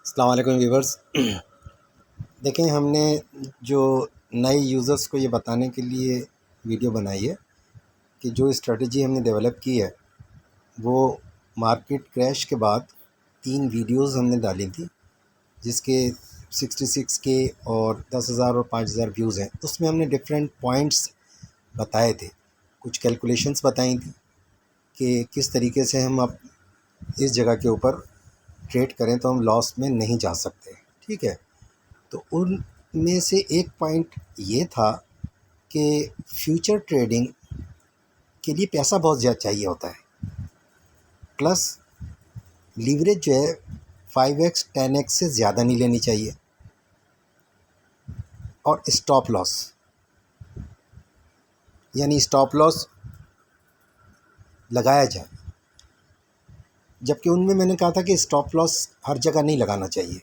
अस्सलाम वालेकुम व्यूवर्स। देखें, हमने जो नए यूज़र्स को ये बताने के लिए वीडियो बनाई है कि जो स्ट्रेटजी हमने डेवलप की है वो मार्केट क्रैश के बाद 3 वीडियोस हमने डाली थी, जिसके 66 के और 10,000 और 5,000 व्यूज़ हैं। उसमें हमने डिफरेंट पॉइंट्स बताए थे, कुछ कैलकुलेशंस बताई थी कि किस तरीके से हम अब इस जगह के ऊपर ट्रेड करें तो हम लॉस में नहीं जा सकते। ठीक है, तो उनमें से एक पॉइंट ये था कि फ्यूचर ट्रेडिंग के लिए पैसा बहुत ज़्यादा चाहिए होता है, प्लस लीवरेज जो है 5x 10x से ज़्यादा नहीं लेनी चाहिए, और स्टॉप लॉस यानी स्टॉप लॉस लगाया जाए। जबकि उनमें मैंने कहा था कि स्टॉप लॉस हर जगह नहीं लगाना चाहिए,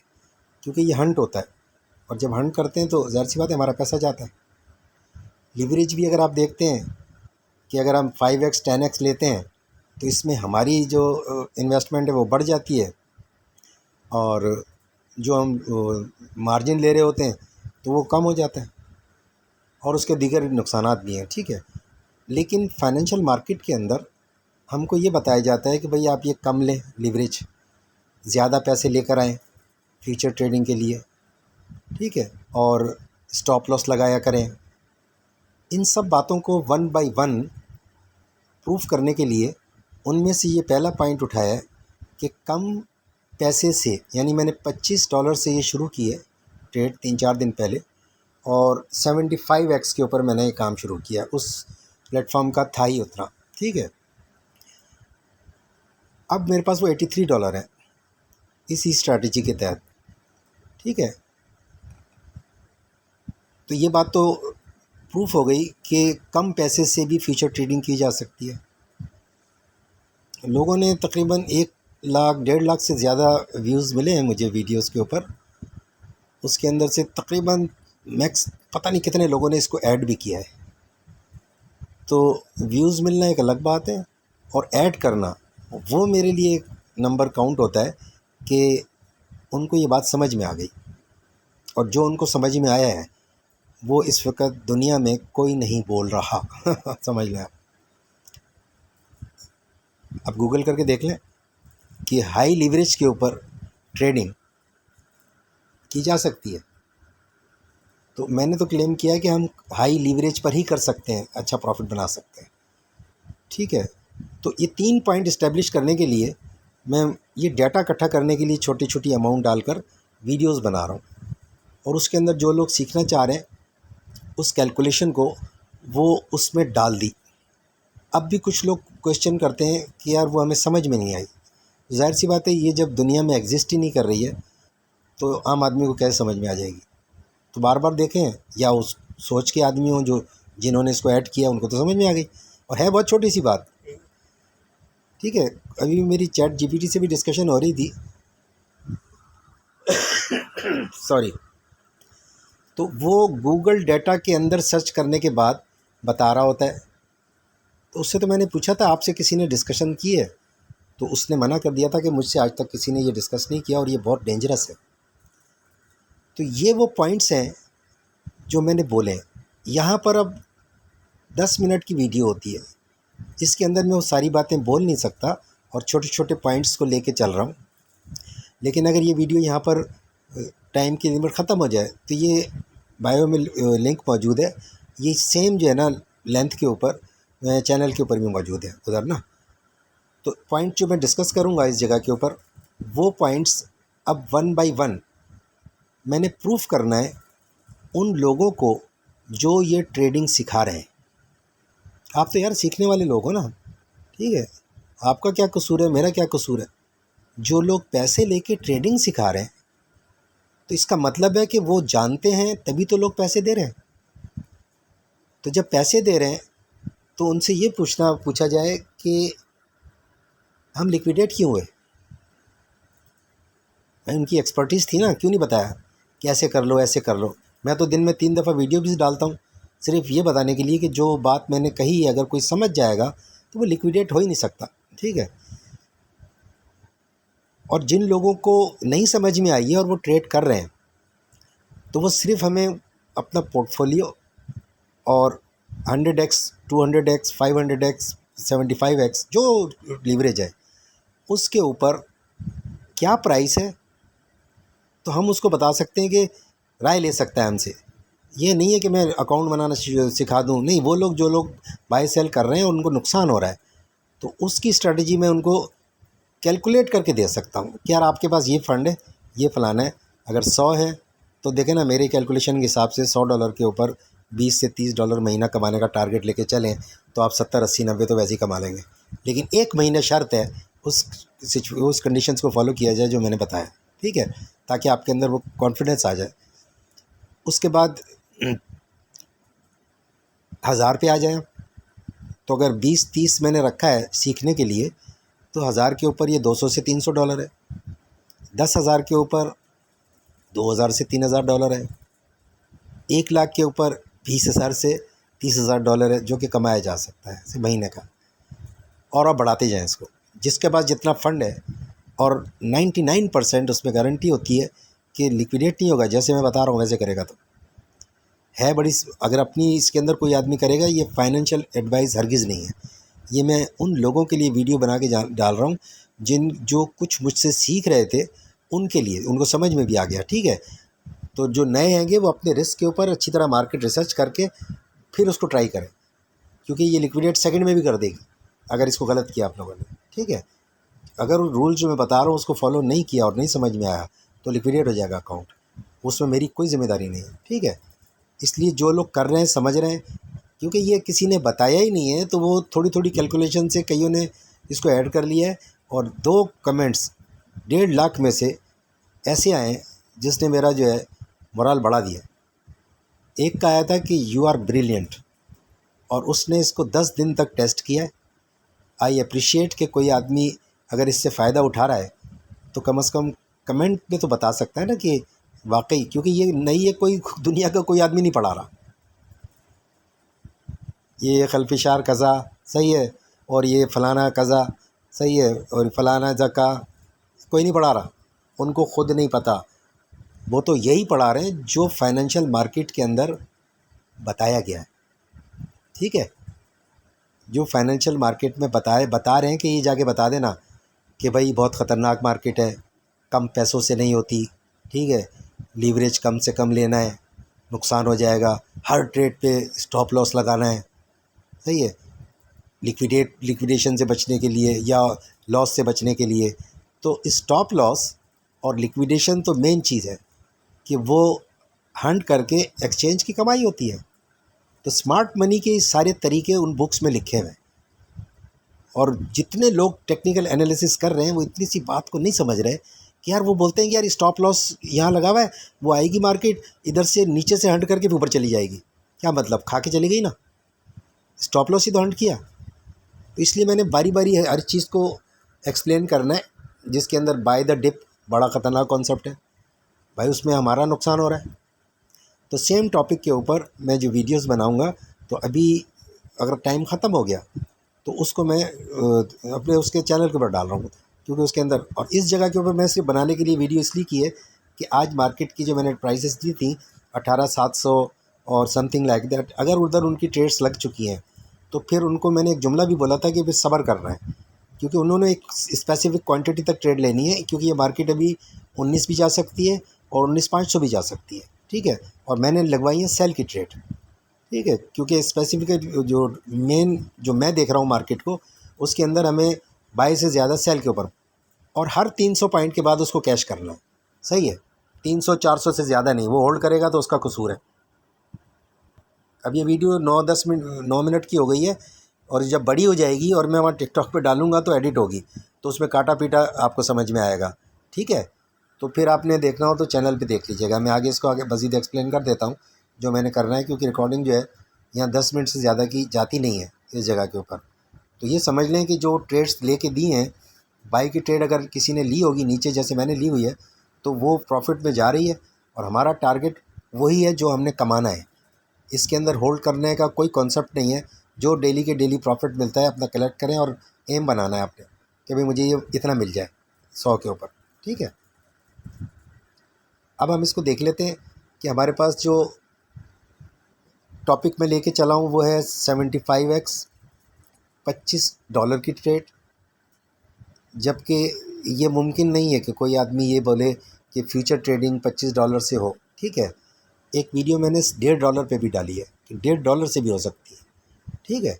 क्योंकि ये हंट होता है, और जब हंट करते हैं तो ज़ाहिर सी बात है हमारा पैसा जाता है। लीवरेज भी अगर आप देखते हैं कि अगर हम 5x 10x लेते हैं तो इसमें हमारी जो इन्वेस्टमेंट है वो बढ़ जाती है, और जो हम मार्जिन ले रहे होते हैं तो वो कम हो जाता है, और उसके दीगर नुकसानात भी हैं। ठीक है, लेकिन फाइनेंशियल मार्केट के अंदर हमको ये बताया जाता है कि भाई आप ये कम लें लीवरेज, ज़्यादा पैसे लेकर आएँ फ्यूचर ट्रेडिंग के लिए। ठीक है, और स्टॉप लॉस लगाया करें। इन सब बातों को वन बाय वन प्रूफ करने के लिए उनमें से ये पहला पॉइंट उठाया है कि कम पैसे से, यानी मैंने $25 से ये शुरू की है ट्रेड 3-4 दिन पहले, और 75x के ऊपर मैंने ये काम शुरू किया। उस प्लेटफॉर्म का था ही उतना। ठीक है, अब मेरे पास वो $83 है इसी स्ट्रैटेजी के तहत। ठीक है, तो ये बात तो प्रूफ हो गई कि कम पैसे से भी फ्यूचर ट्रेडिंग की जा सकती है। लोगों ने तकरीबन 1 लाख 1.5 लाख से ज़्यादा व्यूज़ मिले हैं मुझे वीडियोस के ऊपर। उसके अंदर से तकरीबन मैक्स पता नहीं कितने लोगों ने इसको ऐड भी किया है। तो व्यूज़ मिलना एक अलग बात है, और ऐड करना वो मेरे लिए एक नंबर काउंट होता है कि उनको ये बात समझ में आ गई, और जो उनको समझ में आया है वो इस वक्त दुनिया में कोई नहीं बोल रहा। समझ लें आप गूगल करके देख लें कि हाई लीवरेज के ऊपर ट्रेडिंग की जा सकती है। तो मैंने तो क्लेम किया है कि हम हाई लीवरेज पर ही कर सकते हैं, अच्छा प्रॉफिट बना सकते हैं। ठीक है, तो ये 3 पॉइंट इस्टेब्लिश करने के लिए मैं ये डाटा इकट्ठा करने के लिए छोटी छोटी अमाउंट डालकर वीडियोस बना रहा हूँ, और उसके अंदर जो लोग सीखना चाह रहे हैं उस कैलकुलेशन को वो उसमें डाल दी। अब भी कुछ लोग क्वेश्चन करते हैं कि यार वो हमें समझ में नहीं आई। ज़ाहिर सी बात है, ये जब दुनिया में एग्जिस्ट ही नहीं कर रही है तो आम आदमी को कैसे समझ में आ जाएगी। तो बार बार देखें, या उस सोच के आदमी हों जो जिन्होंने इसको ऐड किया, उनको तो समझ में आ गई, और है बहुत छोटी सी बात। ठीक है, अभी मेरी चैट जीपीटी से भी डिस्कशन हो रही थी। सॉरी। तो वो गूगल डाटा के अंदर सर्च करने के बाद बता रहा होता है। तो उससे तो मैंने पूछा था आपसे किसी ने डिस्कशन की है, तो उसने मना कर दिया था कि मुझसे आज तक किसी ने ये डिस्कस नहीं किया और ये बहुत डेंजरस है। तो ये वो पॉइंट्स हैं जो मैंने बोले हैं। यहाँ पर अब 10 मिनट की वीडियो होती है, इसके अंदर मैं वो सारी बातें बोल नहीं सकता, और छोटे छोटे पॉइंट्स को लेके चल रहा हूँ। लेकिन अगर ये वीडियो यहाँ पर टाइम की लिमिट ख़त्म हो जाए तो ये बायो में लिंक मौजूद है। ये सेम जो है ना लेंथ के ऊपर चैनल के ऊपर भी मौजूद है उधर ना। तो पॉइंट जो मैं डिस्कस करूँगा इस जगह के ऊपर, वो पॉइंट्स अब वन बाय वन मैंने प्रूफ करना है उन लोगों को जो ये ट्रेडिंग सिखा रहे हैं। आप तो यार सीखने वाले लोग हो ना। ठीक है, आपका क्या कसूर है, मेरा क्या कसूर है। जो लोग पैसे लेके ट्रेडिंग सिखा रहे हैं तो इसका मतलब है कि वो जानते हैं, तभी तो लोग पैसे दे रहे हैं। तो जब पैसे दे रहे हैं तो उनसे ये पूछा जाए कि हम लिक्विडेट क्यों हुए। उनकी एक्सपर्टीज़ थी ना, क्यों नहीं बताया कि ऐसे कर लो ऐसे कर लो। मैं तो दिन में 3 दफ़ा वीडियो भी डालता हूँ, सिर्फ ये बताने के लिए कि जो बात मैंने कही है अगर कोई समझ जाएगा तो वो लिक्विडेट हो ही नहीं सकता। ठीक है, और जिन लोगों को नहीं समझ में आई है और वो ट्रेड कर रहे हैं, तो वो सिर्फ हमें अपना पोर्टफोलियो और 100x 200x 500x 75x जो लीवरेज है उसके ऊपर क्या प्राइस है, तो हम उसको बता सकते हैं कि राय ले सकता है हमसे। ये नहीं है कि मैं अकाउंट बनाना सिखा दूं, नहीं। वो लोग जो लोग बाय सेल कर रहे हैं उनको नुकसान हो रहा है, तो उसकी स्ट्रेटजी मैं उनको कैलकुलेट करके दे सकता हूँ कि यार आपके पास ये फ़ंड है, ये फ़लाना है, अगर 100 है तो देखें ना, मेरे कैलकुलेशन के हिसाब से $100 के ऊपर $20 से $30 महीना कमाने का टारगेट लेके चलें तो आप 70 80 90 तो वैसे ही कमा लेंगे। लेकिन एक महीने शर्त है उस कंडीशंस को फॉलो किया जाए जो मैंने बताया, ठीक है, ताकि आपके अंदर वो कॉन्फिडेंस आ जाए। उसके बाद 1000 पे आ जाए, तो अगर 20-30 मैंने रखा है सीखने के लिए, तो 1000 के ऊपर ये $200 से $300 है। 10,000 के ऊपर $2000 से $3000 है। 1 लाख के ऊपर 20,000 से $30,000 है जो कि कमाया जा सकता है महीने का। और आप बढ़ाते जाएं इसको, जिसके पास जितना फ़ंड है। और 99% उसमें गारंटी होती है कि लिक्विडेट नहीं होगा, जैसे मैं बता रहा हूँ वैसे करेगा तो है बड़ी। अगर अपनी इसके अंदर कोई आदमी करेगा, ये फाइनेंशियल एडवाइस हरगिज़ नहीं है। ये मैं उन लोगों के लिए वीडियो बना के डाल रहा हूँ जो कुछ मुझसे सीख रहे थे, उनके लिए, उनको समझ में भी आ गया, ठीक है। तो जो नए हैंगे वो अपने रिस्क के ऊपर अच्छी तरह मार्केट रिसर्च करके फिर उसको ट्राई करें, क्योंकि ये लिक्विडेट सेकंड में भी कर देगी अगर इसको गलत किया आप लोगों ने, ठीक है। अगर रूल जो मैं बता रहा हूँ उसको फॉलो नहीं किया और नहीं समझ में आया तो लिक्विडेट हो जाएगा अकाउंट, उसमें मेरी कोई ज़िम्मेदारी नहीं है, ठीक है। इसलिए जो लोग कर रहे हैं समझ रहे हैं, क्योंकि ये किसी ने बताया ही नहीं है, तो वो थोड़ी थोड़ी कैलकुलेशन से कईयों ने इसको ऐड कर लिया है। और 2 कमेंट्स 1.5 लाख में से ऐसे आए जिसने मेरा जो है मोरल बढ़ा दिया। एक का आया था कि यू आर ब्रिलियंट, और उसने इसको 10 दिन तक टेस्ट किया है। आई अप्रिशिएट कि कोई आदमी अगर इससे फ़ायदा उठा रहा है तो कम से कम कमेंट में तो बता सकता है ना कि वाकई, क्योंकि ये नहीं है, कोई दुनिया का कोई आदमी नहीं पढ़ा रहा। ये खल्फिशार कज़ा सही है और ये फ़लाना कज़ा सही है और फ़लाना जका कोई नहीं पढ़ा रहा, उनको ख़ुद नहीं पता। वो तो यही पढ़ा रहे हैं जो फाइनेंशियल मार्केट के अंदर बताया गया है, ठीक है। जो फाइनेंशियल मार्केट में बता रहे हैं कि ये जाके बता देना कि भाई बहुत ख़तरनाक मार्केट है, कम पैसों से नहीं होती, ठीक है, लीवरेज कम से कम लेना है, नुकसान हो जाएगा, हर ट्रेड पे स्टॉप लॉस लगाना है, सही है, लिक्विडेशन से बचने के लिए या लॉस से बचने के लिए। तो स्टॉप लॉस और लिक्विडेशन तो मेन चीज़ है कि वो हंट करके एक्सचेंज की कमाई होती है। तो स्मार्ट मनी के सारे तरीके उन बुक्स में लिखे हुए हैं, और जितने लोग टेक्निकल एनालिसिस कर रहे हैं वो इतनी सी बात को नहीं समझ रहे कि यार, वो बोलते हैं कि यार स्टॉप लॉस यहाँ लगा हुआ है, वो आएगी मार्केट इधर से नीचे से हंट करके ऊपर चली जाएगी, क्या मतलब, खा के चली गई ना, स्टॉप लॉस ही तो हंट किया। तो इसलिए मैंने बारी बारी हर चीज़ को एक्सप्लेन करना है, जिसके अंदर बाय द डिप बड़ा ख़तरनाक कॉन्सेप्ट है भाई, उसमें हमारा नुकसान हो रहा है। तो सेम टॉपिक के ऊपर मैं जो वीडियोस बनाऊंगा, तो अभी अगर टाइम ख़त्म हो गया तो उसको मैं अपने उसके चैनल के ऊपर डाल रहा हूँ, क्योंकि उसके अंदर, और इस जगह के ऊपर मैं सिर्फ बनाने के लिए वीडियो इसलिए की है कि आज मार्केट की जो मैंने प्राइसेस दी थी 18,700 और समथिंग लाइक दैट, अगर उधर उनकी ट्रेड्स लग चुकी हैं तो फिर उनको मैंने एक जुमला भी बोला था कि फिर सब्र करना है, क्योंकि उन्होंने एक स्पेसिफिक क्वांटिटी तक ट्रेड लेनी है, क्योंकि ये मार्केट अभी 19 भी जा सकती है और 19,500 भी जा सकती है, ठीक है। और मैंने लगवाई है सेल की ट्रेड, ठीक है, क्योंकि स्पेसिफिक जो मेन जो मैं देख रहा हूँ मार्केट को, उसके अंदर हमें बाई से ज़्यादा सेल के ऊपर, और हर 300 पॉइंट के बाद उसको कैश करना है, सही है, 300-400 से ज़्यादा नहीं। वो होल्ड करेगा तो उसका कसूर है। अब ये वीडियो 9 मिनट की हो गई है, और जब बड़ी हो जाएगी और मैं वहाँ टिकटॉक पे डालूँगा तो एडिट होगी, तो उसमें काटा पीटा आपको समझ में आएगा, ठीक है। तो फिर आपने देखना हो तो चैनल पे देख लीजिएगा, मैं आगे इसको आगे मज़ीद एक्सप्लेन कर देता हूँ जो मैंने करना है, क्योंकि रिकॉर्डिंग जो है यहाँ 10 मिनट से ज़्यादा की जाती नहीं है इस जगह के ऊपर। तो ये समझ लें कि जो ट्रेड्स लेके दी हैं, बाई की ट्रेड अगर किसी ने ली होगी नीचे जैसे मैंने ली हुई है, तो वो प्रॉफिट में जा रही है, और हमारा टारगेट वही है जो हमने कमाना है। इसके अंदर होल्ड करने का कोई कॉन्सेप्ट नहीं है, जो डेली के डेली प्रॉफिट मिलता है अपना कलेक्ट करें, और एम बनाना है आपने कि भाई मुझे ये इतना मिल जाए 100 के ऊपर। ठीक है। अब हम इसको देख लेते हैं कि हमारे पास जो टॉपिक में लेके चला हूँ वो है 75x, $25 की ट्रेड। जबकि ये मुमकिन नहीं है कि कोई आदमी ये बोले कि फ्यूचर ट्रेडिंग $25 से हो। ठीक है, एक वीडियो मैंने $1.5 पे भी डाली है कि $1.5 से भी हो सकती है। ठीक है,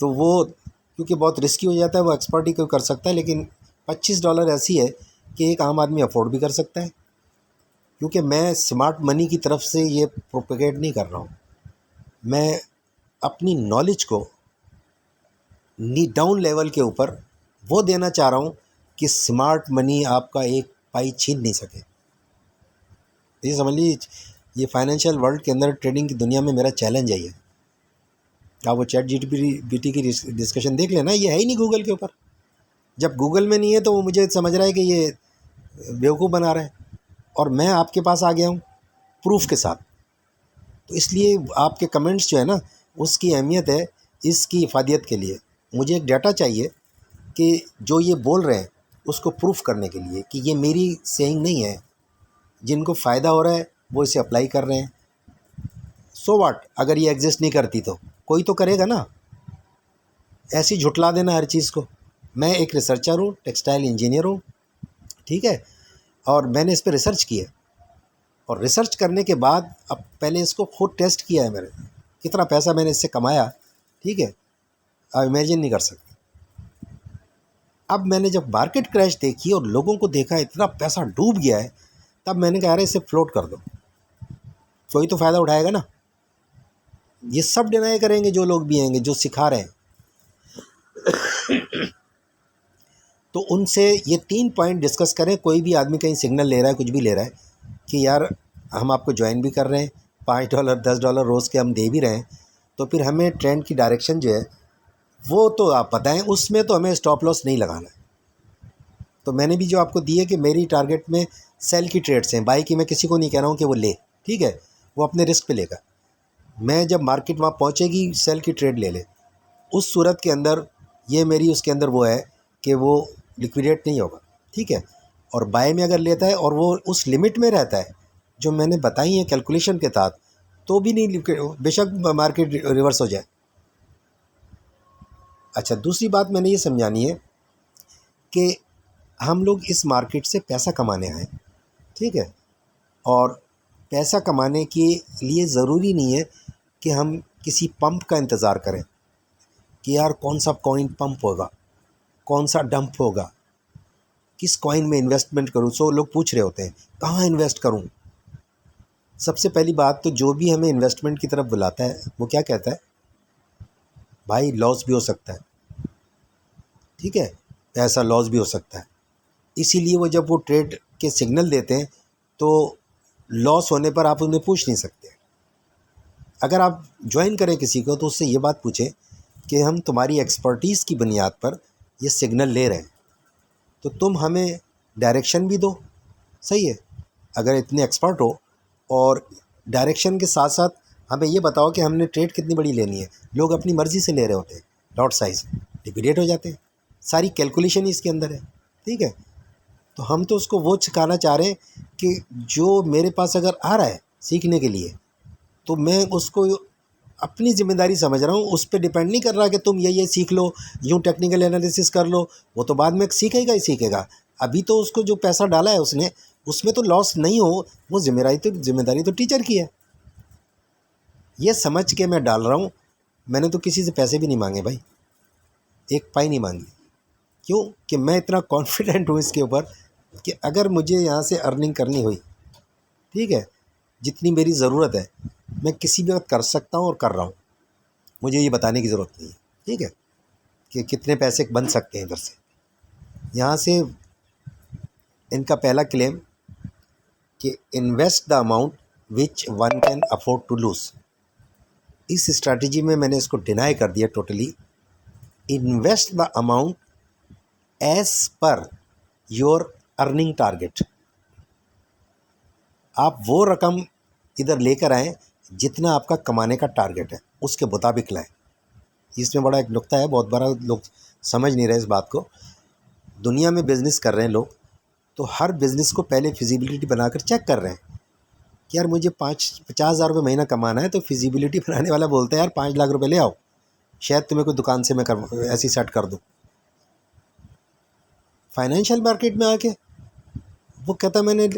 तो वो क्योंकि बहुत रिस्की हो जाता है, वो एक्सपर्ट ही कोई कर सकता है, लेकिन $25 ऐसी है कि एक आम आदमी अफोर्ड भी कर सकता है। क्योंकि मैं स्मार्ट मनी की तरफ से ये प्रोपेगेट नहीं कर रहा हूँ, मैं अपनी नॉलेज को डाउन लेवल के ऊपर वो देना चाह रहा हूँ कि स्मार्ट मनी आपका एक पाई छीन नहीं सके। ये समझ लीजिए, ये फाइनेंशियल वर्ल्ड के अंदर ट्रेडिंग की दुनिया में मेरा चैलेंज है ये। आप वो चैट जीपीटी की डिस्कशन देख लेना, ये है ही नहीं गूगल के ऊपर। जब गूगल में नहीं है तो वो मुझे समझ रहा है कि ये बेवकूफ़ बना रहा है, और मैं आपके पास आ गया हूँ प्रूफ के साथ। तो इसलिए आपके कमेंट्स जो है ना, उसकी अहमियत है इसकी इफादियत के लिए। मुझे एक डाटा चाहिए कि जो ये बोल रहे हैं उसको प्रूफ करने के लिए कि ये मेरी सेइंग नहीं है। जिनको फ़ायदा हो रहा है वो इसे अप्लाई कर रहे हैं। सो व्हाट, अगर ये एग्जिस्ट नहीं करती तो कोई तो करेगा ना। ऐसे ही झुटला देना हर चीज़ को। मैं एक रिसर्चर हूँ, टेक्सटाइल इंजीनियर हूँ, ठीक है, और मैंने इस पर रिसर्च किया, और रिसर्च करने के बाद अब पहले इसको खुद टेस्ट किया है मैंने, कितना पैसा मैंने इससे कमाया। ठीक है, आप इमेजिन नहीं कर सकते। अब मैंने जब मार्केट क्रैश देखी और लोगों को देखा इतना पैसा डूब गया है, तब मैंने कहा अरे इसे फ्लोट कर दो, कोई तो फ़ायदा उठाएगा ना। ये सब डिनाई करेंगे जो लोग भी आएंगे जो सिखा रहे हैं। तो उनसे ये 3 पॉइंट डिस्कस करें। कोई भी आदमी कहीं सिग्नल ले रहा है, कुछ भी ले रहा है कि यार हम आपको ज्वाइन भी कर रहे हैं, $5 $10 रोज़ के हम दे भी रहे हैं, तो फिर हमें ट्रेंड की डायरेक्शन जो है वो तो आप बताएं, उसमें तो हमें स्टॉप लॉस नहीं लगाना है। तो मैंने भी जो आपको दी है कि मेरी टारगेट में सेल की ट्रेड्स हैं, बाई की मैं किसी को नहीं कह रहा हूँ कि वो ले, ठीक है, वो अपने रिस्क पे लेगा। मैं जब मार्केट वहाँ पहुँचेगी सेल की ट्रेड ले ले। उस सूरत के अंदर ये मेरी उसके अंदर वो है कि वो लिक्विडेट नहीं होगा, ठीक है। और बाय में अगर लेता है और वो उस लिमिट में रहता है जो मैंने बताई है कैलकुलेशन के तहत, तो भी नहीं, बेशक मार्केट रिवर्स हो जाए। अच्छा, दूसरी बात मैंने ये समझानी है कि हम लोग इस मार्केट से पैसा कमाने आए, ठीक है, और पैसा कमाने के लिए ज़रूरी नहीं है कि हम किसी पंप का इंतज़ार करें कि यार कौन सा कॉइन पंप होगा, कौन सा डंप होगा, किस कॉइन में इन्वेस्टमेंट करूं। सो लोग पूछ रहे होते हैं कहाँ इन्वेस्ट करूं। सबसे पहली बात तो जो भी हमें इन्वेस्टमेंट की तरफ बुलाता है वो क्या कहता है, भाई लॉस भी हो सकता है, ठीक है, ऐसा लॉस भी हो सकता है। इसीलिए वो जब वो ट्रेड के सिग्नल देते हैं तो लॉस होने पर आप उन्हें पूछ नहीं सकते। अगर आप ज्वाइन करें किसी को तो उससे ये बात पूछें कि हम तुम्हारी एक्सपर्टीज़ की बुनियाद पर ये सिग्नल ले रहे हैं, तो तुम हमें डायरेक्शन भी दो। सही है, अगर इतने एक्सपर्ट हो, और डायरेक्शन के साथ साथ हमें ये बताओ कि हमने ट्रेड कितनी बड़ी लेनी है। लोग अपनी मर्ज़ी से ले रहे होते हैं, लॉट साइज़ लिक्विडेट हो जाते हैं, सारी कैलकुलेशन ही इसके अंदर है, ठीक है। तो हम तो उसको वो सिखाना चाह रहे हैं कि जो मेरे पास अगर आ रहा है सीखने के लिए, तो मैं उसको अपनी ज़िम्मेदारी समझ रहा हूँ। उस पे डिपेंड नहीं कर रहा कि तुम ये सीख लो, यूँ टेक्निकल एनालिसिस कर लो, वो तो बाद में सीखेगा ही सीखेगा। अभी तो उसको जो पैसा डाला है उसने, उसमें तो लॉस नहीं हो, वो जिम्मेदारी तो टीचर की है। ये समझ के मैं डाल रहा हूँ। मैंने तो किसी से पैसे भी नहीं मांगे भाई, एक पाई नहीं मांगी। क्यों? कि मैं इतना कॉन्फिडेंट हूँ इसके ऊपर कि अगर मुझे यहाँ से अर्निंग करनी हुई, ठीक है, जितनी मेरी ज़रूरत है मैं किसी भी वक्त कर सकता हूँ और कर रहा हूँ। मुझे ये बताने की ज़रूरत नहीं है, ठीक है, कि कितने पैसे बन सकते हैं इधर से। यहाँ से इनका पहला क्लेम कि invest the amount which one can afford to lose. इस स्ट्रैटेजी में मैंने इसको डिनाई कर दिया totally. Invest the amount as per your earning target. आप वो रकम इधर लेकर आएँ जितना आपका कमाने का टारगेट है, उसके मुताबिक लाएँ। इसमें बड़ा एक नुक्ता है, बहुत बड़ा लोग समझ नहीं रहे इस बात को। दुनिया में बिज़नेस कर रहे हैं लोग, तो हर बिज़नेस को पहले फिजिबिलिटी बनाकर चेक कर रहे हैं कि यार मुझे 50,000 रुपये महीना कमाना है, तो फिजिबिलिटी बनाने वाला बोलता है यार 5 लाख रुपए ले आओ, शायद तुम्हें कोई दुकान से मैं ऐसी सेट कर दूँ। फाइनेंशियल मार्केट में आके वो कहता है मैंने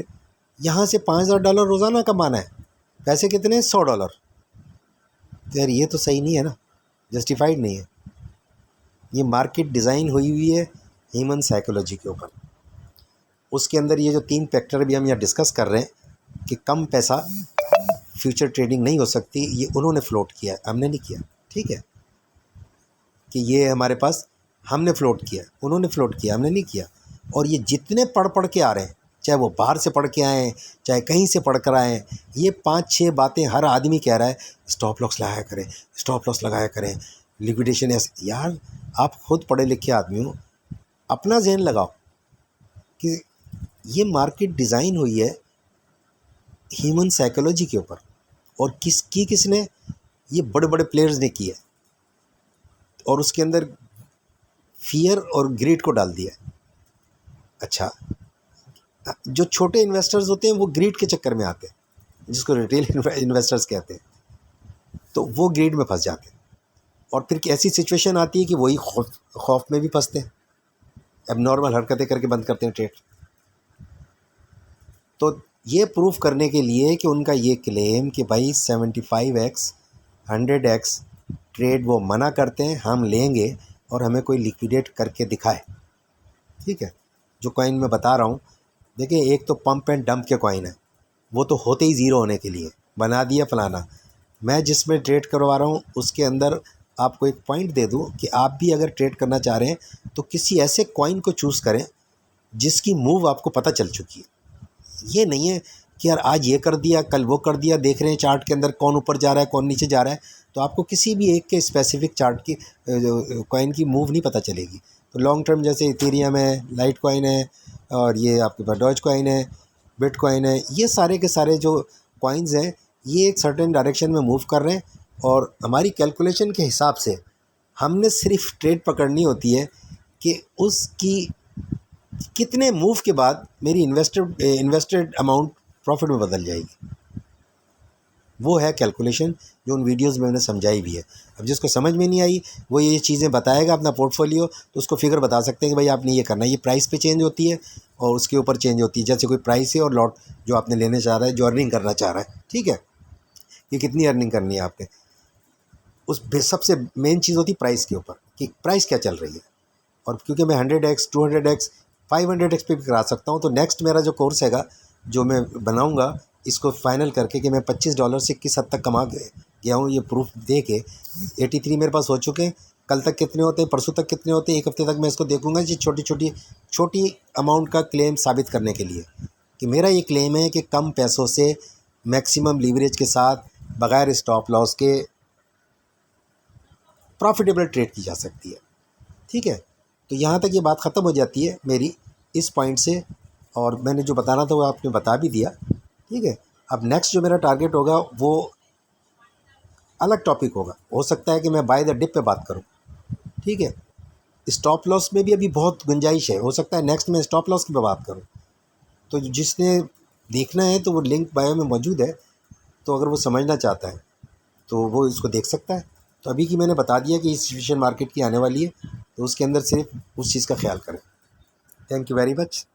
यहाँ से $5,000 रोज़ाना कमाना है, पैसे कितने, $100। तो यार ये तो सही नहीं है ना, जस्टिफाइड नहीं है। ये मार्केट डिज़ाइन हुई है ह्यूमन साइकोलॉजी के ऊपर। उसके अंदर ये जो 3 फैक्टर भी हम यहाँ डिस्कस कर रहे हैं कि कम पैसा फ्यूचर ट्रेडिंग नहीं हो सकती, ये उन्होंने फ्लोट किया, हमने नहीं किया। ठीक है, कि ये हमारे पास हमने फ्लोट किया, उन्होंने फ्लोट किया, हमने नहीं किया। और ये जितने पढ़ के आ रहे हैं, चाहे वो बाहर से पढ़ के आएँ, चाहे कहीं से पढ़ कर आएँ, ये 5-6 बातें हर आदमी कह रहा है। स्टॉप लॉस लगाया करें, स्टॉप लॉस लगाया करें, लिक्विडेशन ऐसे। यार आप खुद पढ़े लिखे आदमी हो, अपना ज़हन लगाओ कि ये मार्केट डिज़ाइन हुई है ह्यूमन साइकोलॉजी के ऊपर। और किसने, ये बड़े बड़े प्लेयर्स ने किया और उसके अंदर फियर और ग्रीड को डाल दिया। अच्छा, जो छोटे इन्वेस्टर्स होते हैं वो ग्रीड के चक्कर में आते हैं, जिसको रिटेल इन्वेस्टर्स कहते हैं, तो वो ग्रीड में फंस जाते हैं। और फिर ऐसी सिचुएशन आती है कि वही खौफ में भी फंसते हैं, अब नॉर्मल हरकतें करके बंद करते हैं ट्रेड। तो ये प्रूफ करने के लिए कि उनका ये क्लेम कि भाई 75x 100x ट्रेड वो मना करते हैं, हम लेंगे और हमें कोई लिक्विडेट करके दिखाए। ठीक है, जो कॉइन मैं बता रहा हूँ, देखिए एक तो पंप एंड डंप के कॉइन है, वो तो होते ही ज़ीरो होने के लिए बना दिया फलाना। मैं जिसमें ट्रेड करवा रहा हूँ उसके अंदर आपको एक पॉइंट दे दूँ कि आप भी अगर ट्रेड करना चाह रहे हैं तो किसी ऐसे कॉइन को चूज़ करें जिसकी मूव आपको पता चल चुकी है। ये नहीं है कि यार आज ये कर दिया कल वो कर दिया, देख रहे हैं चार्ट के अंदर कौन ऊपर जा रहा है कौन नीचे जा रहा है, तो आपको किसी भी एक के स्पेसिफिक चार्ट की कॉइन की मूव नहीं पता चलेगी। तो लॉन्ग टर्म जैसे इथेरियम है, लाइट कॉइन है, और ये आपके पास डॉज कॉइन है, बिटकॉइन है, ये सारे के सारे जो कॉइन्स हैं ये एक सर्टेन डायरेक्शन में मूव कर रहे हैं। और हमारी कैलकुलेशन के हिसाब से हमने सिर्फ ट्रेड पकड़नी होती है कि उसकी कितने मूव के बाद मेरी इन्वेस्टेड अमाउंट प्रॉफिट में बदल जाएगी। वो है कैलकुलेशन जो उन वीडियोस में मैंने समझाई भी है। अब जिसको समझ में नहीं आई वो ये चीज़ें बताएगा अपना पोर्टफोलियो, तो उसको फिगर बता सकते हैं कि भाई आपने ये करना है। ये प्राइस पे चेंज होती है और उसके ऊपर चेंज होती है, जैसे कोई प्राइस है और लॉट जो आपने लेने चाह रहा है, जो अर्निंग करना चाह रहा है। ठीक है, कि कितनी अर्निंग करनी है आपने, उस सबसे मेन चीज़ होती है प्राइस के ऊपर कि प्राइस क्या चल रही है। और क्योंकि मैं 100x 200x 500x पे भी करा सकता हूँ, तो नेक्स्ट मेरा जो कोर्स हैगा जो मैं बनाऊँगा इसको फाइनल करके कि मैं $25 से किस हद तक कमा गया हूँ, ये प्रूफ दे के 83 मेरे पास हो चुके हैं। कल तक कितने होते हैं, परसों तक कितने होते हैं, एक हफ्ते तक मैं इसको देखूँगा जी, छोटी अमाउंट का क्लेम साबित करने के लिए कि मेरा ये क्लेम है कि कम पैसों से मैक्सिमम लीवरेज के साथ बग़ैर स्टॉप लॉस के प्रॉफिटेबल ट्रेड की जा सकती है। ठीक है, तो यहाँ तक ये बात ख़त्म हो जाती है मेरी इस पॉइंट से, और मैंने जो बताना था वो आपने बता भी दिया। ठीक है, अब नेक्स्ट जो मेरा टारगेट होगा वो अलग टॉपिक होगा, हो सकता है कि मैं बाय द डिप पे बात करूं। ठीक है, स्टॉप लॉस में भी अभी बहुत गुंजाइश है, हो सकता है नेक्स्ट मैं स्टॉप लॉस की बात करूं। तो जिसने देखना है तो वो लिंक बायो में मौजूद है, तो अगर वो समझना चाहता है तो वो इसको देख सकता है। तो अभी की मैंने बता दिया कि सिचुएशन मार्केट की आने वाली है, तो उसके अंदर सिर्फ उस चीज़ का ख्याल करें। Thank you very much.